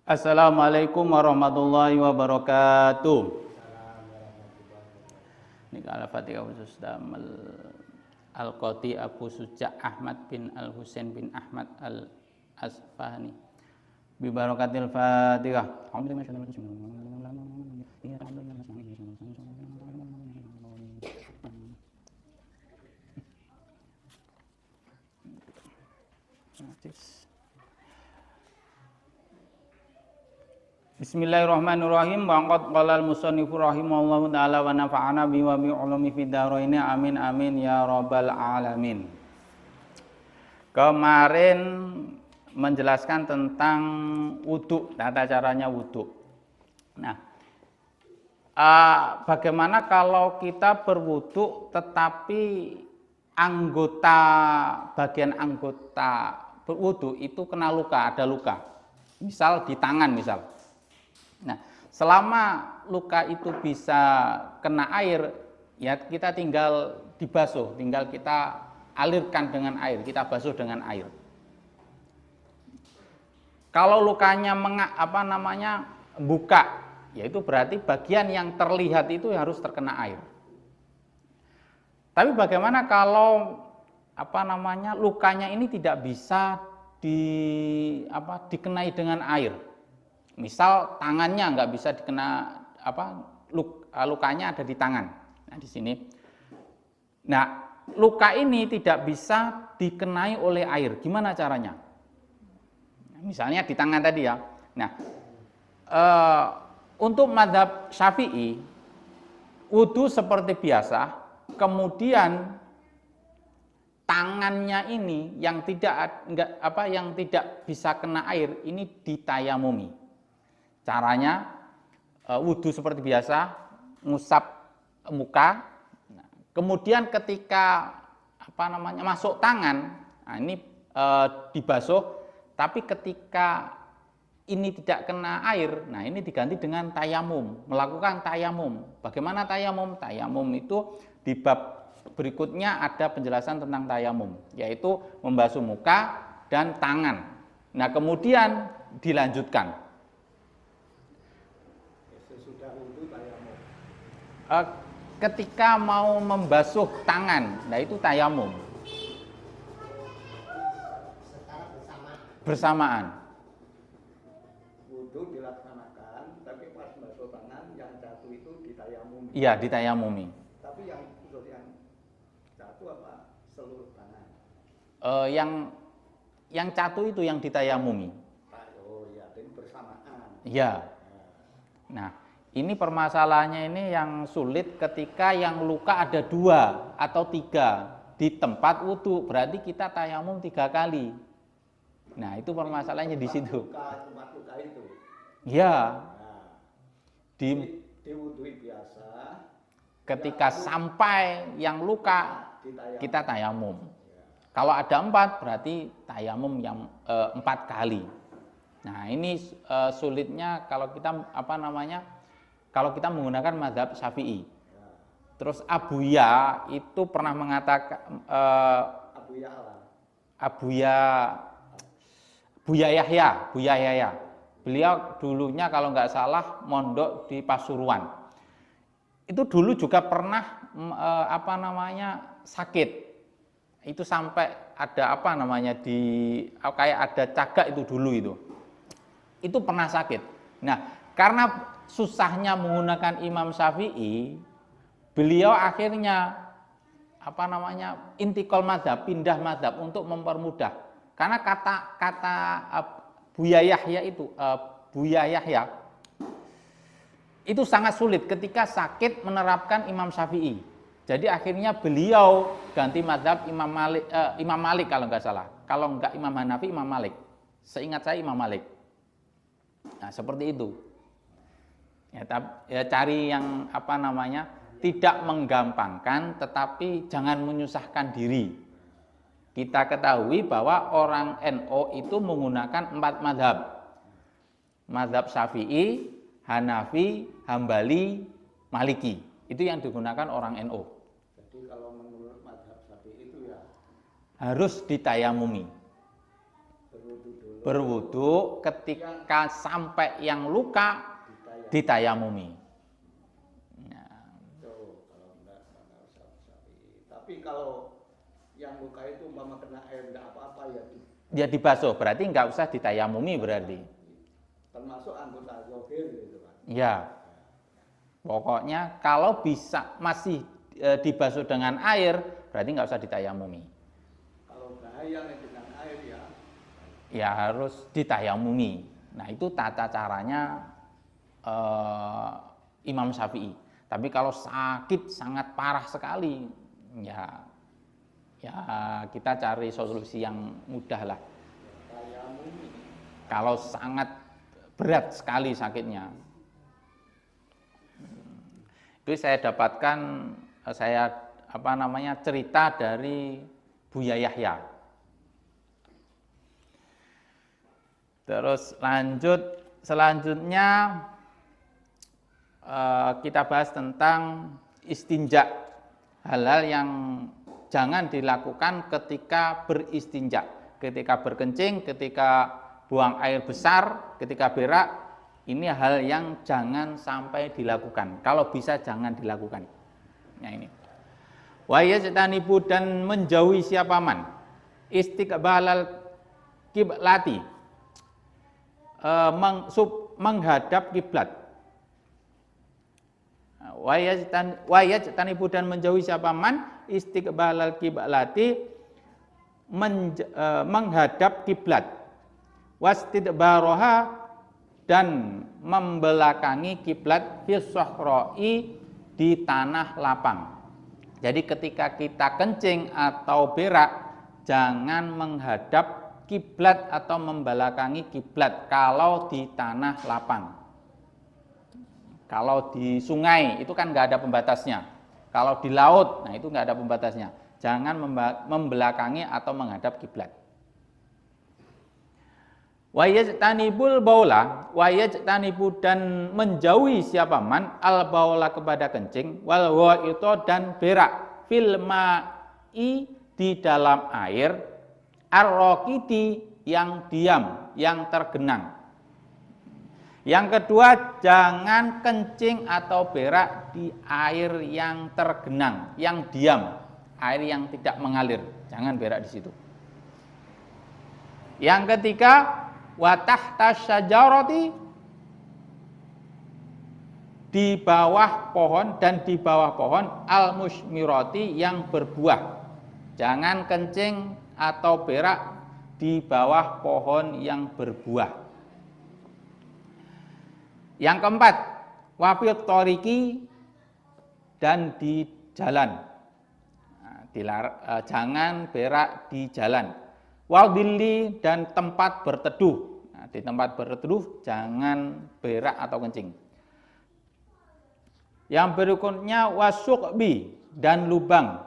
Assalamualaikum warahmatullahi wabarakatuh. Ini Al-Fatihah khusus Damal Al-Qati Abu Suja' Ahmad bin Al-Husain bin Ahmad Al-Asfahani. Bi barakatil Fatihah. Bismillahirrahmanirrahim. Waqad qala al-musannifu rahimahullahu taala wa nafa'ana bi wa bi ulumi fid dharain. Amin amin ya rabbal alamin. Kemarin menjelaskan tentang wudu, tata caranya wudu. Nah, bagaimana kalau kita berwudu tetapi bagian anggota berwudu itu kena luka, ada luka. Misal di tangan misal. Nah, selama luka itu bisa kena air, ya kita tinggal dibasuh, tinggal kita alirkan dengan air, kita basuh dengan air. Kalau lukanya buka, yaitu berarti bagian yang terlihat itu harus terkena air. Tapi bagaimana kalau lukanya ini tidak bisa dikenai dengan air? Misal tangannya nggak bisa dikena lukanya ada di tangan. Nah, di sini. Nah, luka ini tidak bisa dikenai oleh air. Gimana caranya? Misalnya di tangan tadi ya. Nah, untuk mazhab Syafi'i, wudu seperti biasa, kemudian tangannya ini yang tidak bisa kena air ini ditayamumi. Caranya wudu seperti biasa, ngusap muka. Kemudian ketika masuk tangan, nah ini dibasuh. Tapi ketika ini tidak kena air, nah ini diganti dengan tayamum, melakukan tayamum. Bagaimana tayamum? Tayamum itu di bab berikutnya ada penjelasan tentang tayamum, yaitu membasuh muka dan tangan. Nah, kemudian dilanjutkan. Ketika mau membasuh tangan, nah itu tayamum. Bersamaan. Wudu dilaksanakan, tapi pas membasuh tangan yang jatuh itu ditayamumi. Iya, ditayamumi. Tapi yang jatuh apa seluruh tangan? Yang jatuh itu yang ditayamumi. Oh ya, jadi bersamaan. Iya. Nah, ini permasalahannya ini yang sulit ketika yang luka ada 2 atau 3 di tempat wudu, berarti kita tayamum 3 kali. Nah, itu permasalahannya di situ. Tempat luka itu. Iya. Nah, di wudhu biasa. Ketika sampai yang luka kita tayamum. Ya. Kalau ada 4 berarti tayamum yang 4 kali. Nah, ini sulitnya kalau kita kalau kita menggunakan mazhab Syafi'i. Terus Abuya itu pernah mengatakan Buya Yahya. Beliau dulunya kalau nggak salah mondok di Pasuruan. Itu dulu juga pernah sakit. Itu sampai ada kayak ada cagak itu dulu itu. Itu pernah sakit. Nah, karena susahnya menggunakan Imam Syafi'i, beliau akhirnya intikal mazhab, pindah mazhab untuk mempermudah. Karena kata Buya Yahya itu sangat sulit ketika sakit menerapkan Imam Syafi'i. Jadi akhirnya beliau ganti mazhab Imam Malik kalau nggak salah. Kalau nggak Imam Hanafi, Imam Malik. Seingat saya Imam Malik. Nah, seperti itu. Ya, cari yang tidak menggampangkan tetapi jangan menyusahkan diri. Kita ketahui bahwa orang NU itu menggunakan 4 mazhab. Mazhab Syafi'i, Hanafi, Hambali, Maliki. Itu yang digunakan orang NU. Jadi kalau menurut mazhab Syafi'i itu ya harus ditayamumi. Berwudu dulu berwudu ketika sampai yang luka ditayamumi. Tuh, kalau enggak sapi. Tapi kalau yang luka itu umpama kena air enggak apa-apa ya. Ya dibasuh, berarti nggak usah ditayamumi berarti. Termasuk anggota zahir gitu kan. Ya. Pokoknya kalau bisa masih dibasuh dengan air, berarti nggak usah ditayamumi. Kalau bahaya dengan air ya. Ya harus ditayamumi. Nah itu tata caranya Imam Syafi'i. Tapi kalau sakit sangat parah sekali, ya kita cari solusi yang mudah lah. Tayamumi. Kalau sangat berat sekali sakitnya, itu saya dapatkan cerita dari Buya Yahya. Terus selanjutnya kita bahas tentang istinja, hal-hal yang jangan dilakukan ketika beristinja, ketika berkencing, ketika buang air besar, ketika berak. Ini hal yang jangan sampai dilakukan. Kalau bisa jangan dilakukan. Nah ini. Wa yajtanibu dan menjauhi siapa man istiqbalal kiblati, menghadap kiblat. Wa yajtanibu dan menjauhi siapa man istiqbalal kiblati, menghadap kiblat. Wastidbaroha dan membelakangi kiblat fis sahra'i, di tanah lapang. Jadi ketika kita kencing atau berak, jangan menghadap kiblat atau membelakangi kiblat kalau di tanah lapang. Kalau di sungai itu kan nggak ada pembatasnya. Kalau di laut, nah itu nggak ada pembatasnya. Jangan membelakangi atau menghadap kiblat. Wa yajtanibul baula, wa yajtanibu dan menjauhi siapa man al baula kepada kencing, wal wa'ito dan berak, fil ma'i di dalam air, ar-raqidi yang diam, yang tergenang. Yang kedua, jangan kencing atau berak di air yang tergenang, yang diam, air yang tidak mengalir, jangan berak di situ. Yang ketiga, wa tahta syajarati, di bawah pohon dan di bawah pohon al musmirati yang berbuah. Jangan kencing atau berak di bawah pohon yang berbuah. Yang keempat, wa fi thariqi dan di jalan. Jangan berak di jalan. Wadilli dan tempat berteduh. Nah, di tempat berteduh jangan berak atau kencing. Yang berikutnya wasuqbi dan lubang.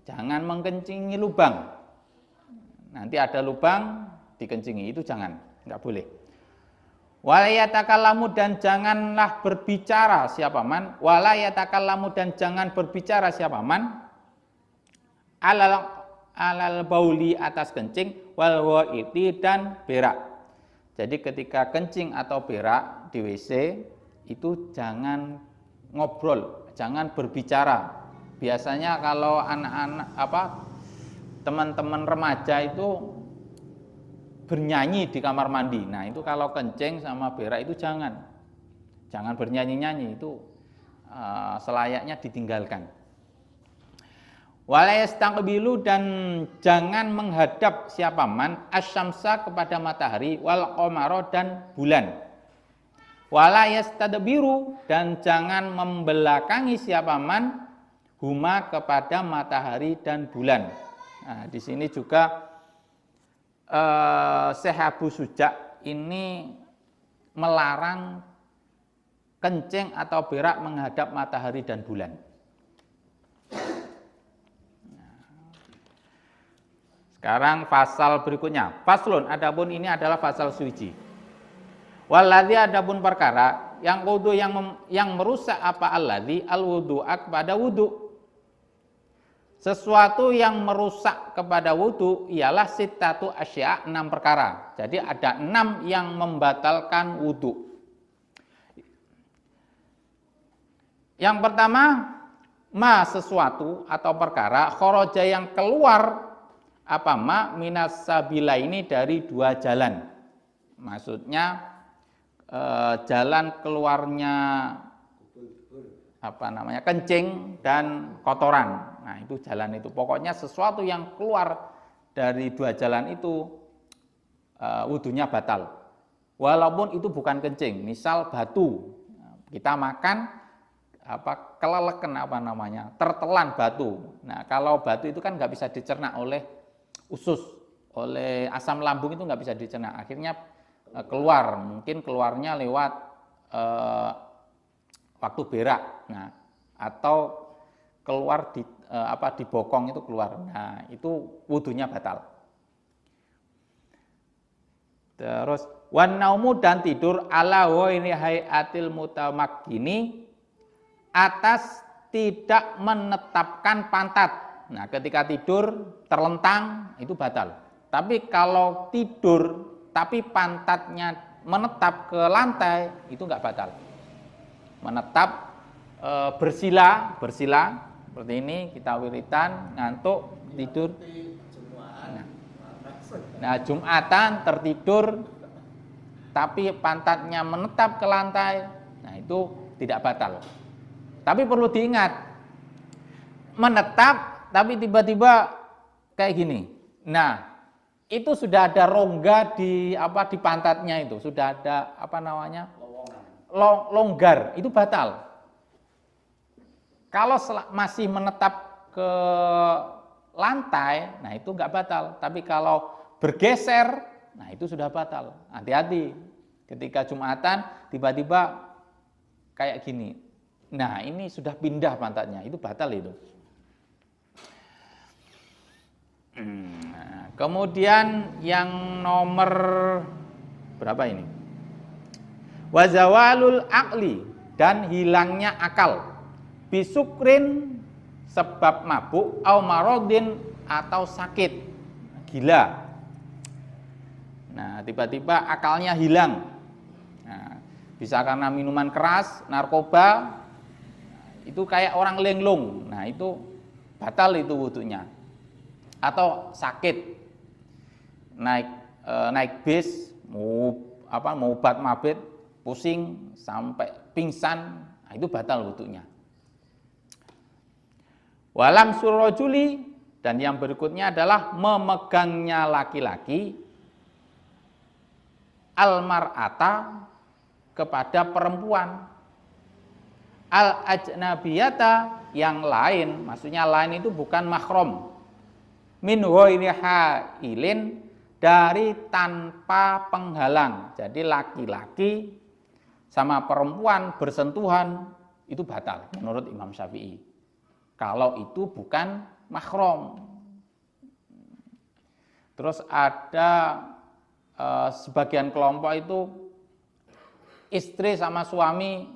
Jangan mengkencingi lubang. Nanti ada lubang dikencingi, itu jangan, enggak boleh. Wala yatakallamu dan janganlah berbicara siapa man. Wala yatakallamu dan jangan berbicara siapa man. Alal bauli atas kencing, wal wa'iti dan berak. Jadi ketika kencing atau berak di WC itu jangan ngobrol, jangan berbicara. Biasanya kalau anak-anak teman-teman remaja itu bernyanyi di kamar mandi. Nah, itu kalau kencing sama berak itu jangan bernyanyi-nyanyi, itu selayaknya ditinggalkan. Wala yastaqbilu dan jangan menghadap siapa man asyamsa kepada matahari, wal qamara dan bulan. Wala yastadbiru dan jangan membelakangi siapa man huma kepada matahari dan bulan. Nah, di sini juga Syekh Abu Suja ini melarang kencing atau berak menghadap matahari dan bulan. Sekarang pasal berikutnya, faslun, adapun ini adalah pasal suci. Waladzi adapun perkara yang wudu yang merusak apa alladzi alwudu'a kepada wudu. Sesuatu yang merusak kepada wudu ialah sittatu asya, 6 perkara. Jadi ada 6 yang membatalkan wudu. Yang pertama, sesuatu atau perkara kharaja yang keluar minas sabila ini dari 2 jalan. Maksudnya jalan keluarnya kencing dan kotoran. Nah, itu jalan itu. Pokoknya sesuatu yang keluar dari 2 jalan itu wudunya batal. Walaupun itu bukan kencing, misal batu. Kita makan keleleken tertelan batu. Nah, kalau batu itu kan nggak bisa dicerna oleh usus, oleh asam lambung itu nggak bisa dicerna. Akhirnya keluar, mungkin keluarnya lewat waktu berak. Nah, atau keluar di bokong itu keluar. Nah, itu wudunya batal. Terus wan naumu, dan tidur ala ini hayatil mutamakkini, atas tidak menetapkan pantat. Nah, ketika tidur terlentang itu batal. Tapi kalau tidur tapi pantatnya menetap ke lantai itu enggak batal. Menetap bersila seperti ini, kita wiritan, ngantuk, tidur. Nah, Jumatan tertidur tapi pantatnya menetap ke lantai, nah itu tidak batal. Tapi perlu diingat, menetap tapi tiba-tiba kayak gini. Nah, itu sudah ada rongga di pantatnya, itu sudah ada longgar, itu batal. Kalau masih menetap ke lantai, nah itu enggak batal. Tapi kalau bergeser, nah itu sudah batal. Hati-hati ketika Jumatan tiba-tiba kayak gini. Nah, ini sudah pindah pantatnya, itu batal itu. Nah, kemudian yang nomor berapa ini? Wazawalul aqli, dan hilangnya akal. Bisukrin, sebab mabuk, au marodin, atau sakit, gila. Nah, tiba-tiba akalnya hilang. Nah, bisa karena minuman keras, narkoba, itu kayak orang linglung. Nah, itu batal itu wudunya. Atau sakit, naik bis, mau obat mabit, pusing sampai pingsan, nah itu batal wudunya. Walam surrojuli, dan yang berikutnya adalah memegangnya laki-laki almar'ata, kepada perempuan, al ajnabiyata, yang lain, maksudnya lain itu bukan mahram, min ghairi hailin, dari tanpa penghalang. Jadi laki-laki sama perempuan bersentuhan itu batal menurut Imam Syafi'i. Kalau itu bukan mahram. Terus ada sebagian kelompok itu istri sama suami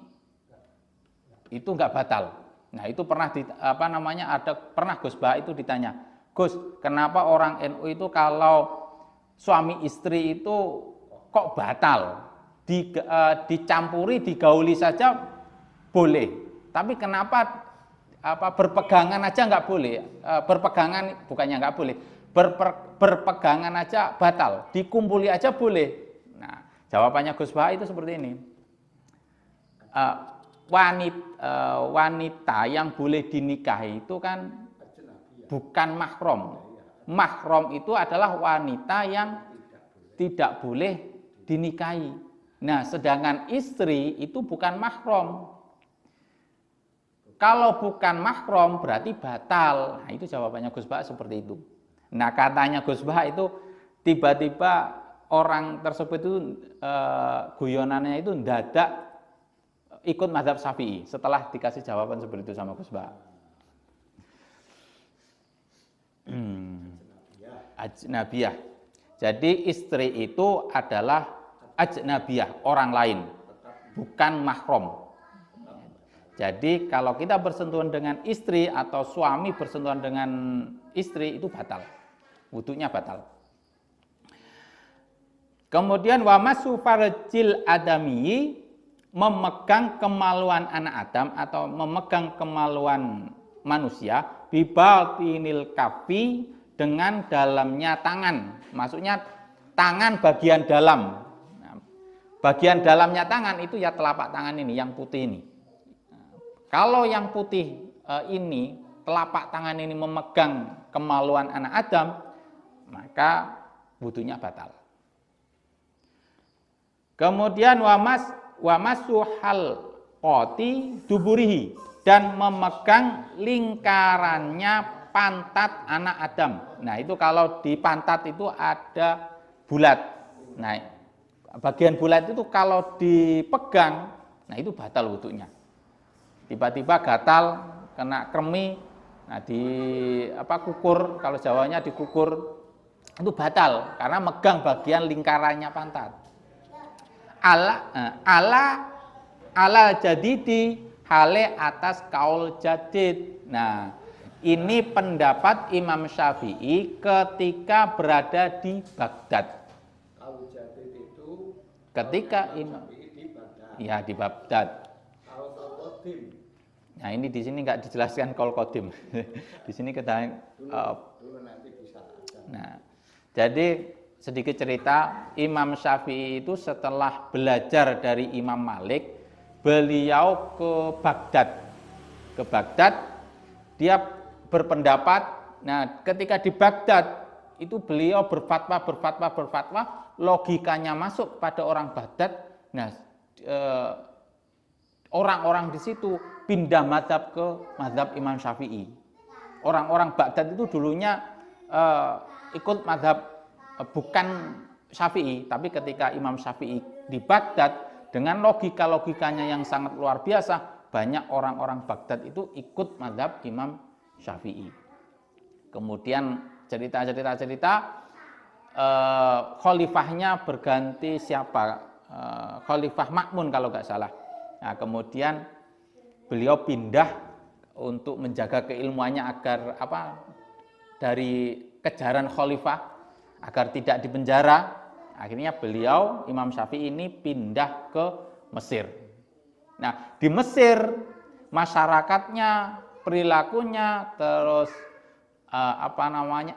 itu enggak batal. Nah, itu pernah pernah Gus Bah itu ditanya, Gus, kenapa orang NU itu kalau suami istri itu kok batal? Dicampuri, digauli saja boleh. Tapi kenapa berpegangan aja nggak boleh? Berpegangan bukannya nggak boleh, berpegangan aja batal, dikumpuli aja boleh. Nah, jawabannya Gus Bah itu seperti ini. Wanita yang boleh dinikahi itu kan bukan mahram. Mahram itu adalah wanita yang tidak boleh dinikahi. Nah, sedangkan istri itu bukan mahram. Kalau bukan mahram berarti batal. Nah, itu jawabannya Gus Bah seperti itu. Nah, katanya Gus Bah itu tiba-tiba orang tersebut itu guyonannya itu mendadak ikut mazhab Syafi'i setelah dikasih jawaban seperti itu sama Gus Bah. Ajnabiyah. Jadi istri itu adalah ajnabiyah, orang lain, bukan mahram. Jadi kalau kita bersentuhan dengan istri atau suami bersentuhan dengan istri itu batal. Wudunya batal. Kemudian wamasu farjil adami, memegang kemaluan anak Adam atau memegang kemaluan manusia bibatinil kafi, dengan dalamnya tangan. Maksudnya tangan bagian dalam. Nah, bagian dalamnya tangan itu ya telapak tangan ini yang putih ini. Kalau yang putih ini, telapak tangan ini memegang kemaluan anak Adam, maka wudunya batal. Kemudian wamasuhal qoti duburihi, dan memegang lingkarannya pantat anak Adam. Nah, itu kalau di pantat itu ada bulat. Nah, bagian bulat itu kalau dipegang, nah itu batal wudunya. Tiba-tiba gatal, kena kremi, nah kukur, kalau Jawanya dikukur, itu batal karena megang bagian lingkarannya pantat. Ala jadidi, hale atas kaul jadid. Nah, ini pendapat Imam Syafi'i ketika berada di Baghdad. Kaul jadid itu Ketika Imam di Baghdad. Ya, di Baghdad. Kalau qadim. Nah, ini di sini nggak dijelaskan kaul qadim. Di sini kita dulu nanti bisa ada. Nah, jadi sedikit cerita, Imam Syafi'i itu setelah belajar dari Imam Malik, beliau ke Baghdad. Ke Baghdad, dia berpendapat, nah ketika di Baghdad, itu beliau berfatwa, logikanya masuk pada orang Baghdad. Nah, orang-orang di situ pindah mazhab ke mazhab Imam Syafi'i. Orang-orang Baghdad itu dulunya ikut mazhab bukan Syafi'i, tapi ketika Imam Syafi'i di Baghdad dengan logika-logikanya yang sangat luar biasa, banyak orang-orang Baghdad itu ikut mazhab Imam Syafi'i. Kemudian cerita khalifahnya berganti siapa? Khalifah Ma'mun kalau nggak salah. Nah, kemudian beliau pindah untuk menjaga keilmuannya agar dari kejaran khalifah, agar tidak dipenjara. Akhirnya beliau Imam Syafi'i ini pindah ke Mesir. Nah, di Mesir masyarakatnya, perilakunya, terus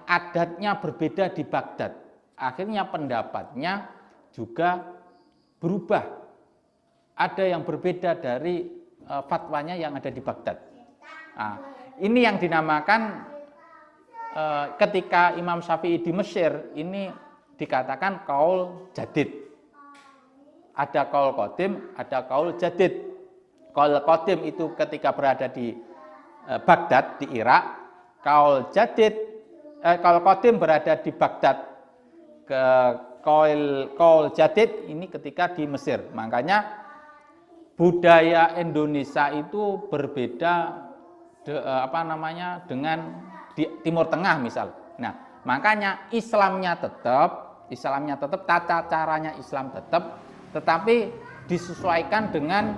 adatnya berbeda di Baghdad. Akhirnya pendapatnya juga berubah. Ada yang berbeda dari fatwanya yang ada di Baghdad. Nah, ini yang dinamakan ketika Imam Syafi'i di Mesir ini dikatakan kaul jadid. Ada kaul qadim, ada kaul jadid. Kaul qadim itu ketika berada di Baghdad di Irak, kaul qadim berada di Baghdad. Kaul jadid ini ketika di Mesir. Makanya budaya Indonesia itu berbeda dengan di Timur Tengah misal. Nah, makanya Islamnya tetap, tata caranya Islam tetap, tetapi disesuaikan dengan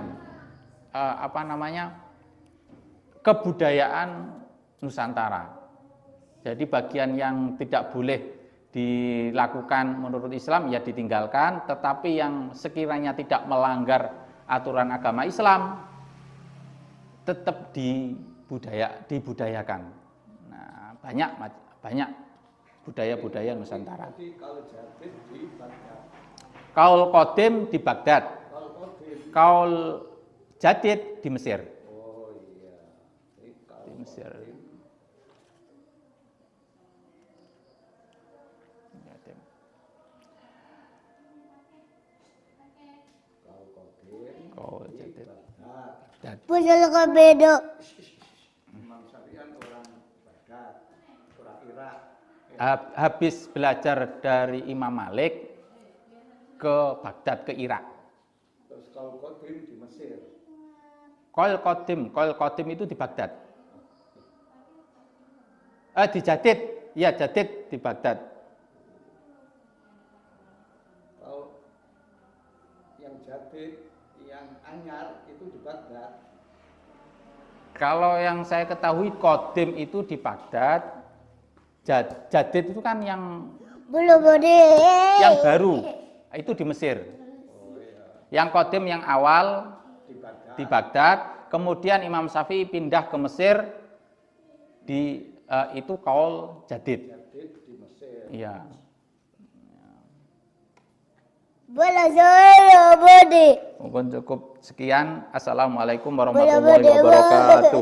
kebudayaan Nusantara. Jadi bagian yang tidak boleh dilakukan menurut Islam ya ditinggalkan, tetapi yang sekiranya tidak melanggar aturan agama Islam tetap dibudayakan. Nah, banyak budaya-budaya Nusantara. Kaul qadim di Baghdad. Kaul jadid di Mesir. Oh iya. Di Mesir. Kaul jadid. Punya beda. Imam Syafi'i orang Baghdad, orang Irak. Habis belajar dari Imam Malik ke Baghdad, ke Irak. Terus kaul qadim di Mesir. Kaul qadim itu di Baghdad. Di Jadid, ya Jadid di Baghdad. Kalau yang jadid, yang anyar itu di Baghdad. Kalau yang saya ketahui Qadim itu di Baghdad, Jadid itu kan yang Belum bodi. baru, itu di Mesir. Yang Qadim yang awal di Baghdad, kemudian Imam Syafi'i pindah ke Mesir itu kaul Jadid. Di Mesir. Iya. Bola saya bodi. Mungkin cukup sekian. Assalamualaikum warahmatullahi wabarakatuh.